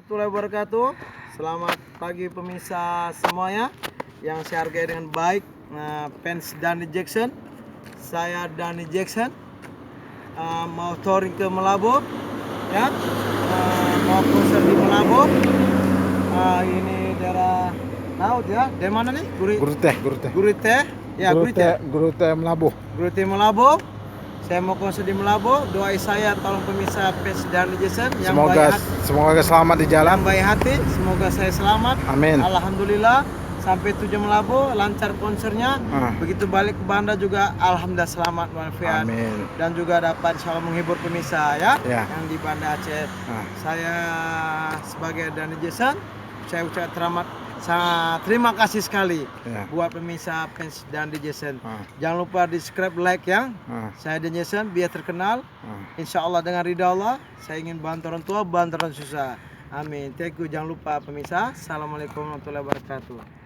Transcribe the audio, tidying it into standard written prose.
Warahmatullahi wabarakatuh. Selamat pagi pemirsa semuanya yang saya hargai dengan baik. Fans Danny Jackson, saya Danny Jackson, mau touring ke Malabo, ya, mau konser di Malabo. Ini daerah laut ya. Dari mana nih? Guruteh. Guruteh. Ya, Guruteh Malabo. Guruteh Malabo. Saya mau konser di Malabo. Doai saya tolong pemirsa fans Danny Jackson yang Semoga selamat di jalan. Yang baik hati, semoga saya selamat. Amin. Alhamdulillah sampai tujuan Malabo lancar konsernya. Begitu balik ke Banda juga alhamdulillah selamat walafiat. Amin. Dan juga dapat insyaallah menghibur pemirsa ya, yang di Banda Aceh. Saya sebagai Danny Jackson, saya ucapkan terima kasih sekali buat pemirsa fans Danny Jackson. Jangan lupa di subscribe, like ya. Saya Danny Jackson biar terkenal. Insya Allah dengan ridha Allah, saya ingin bantu orang tua, bantu orang susah. Amin. Thank you. Jangan lupa pemirsa. Assalamualaikum warahmatullahi wabarakatuh.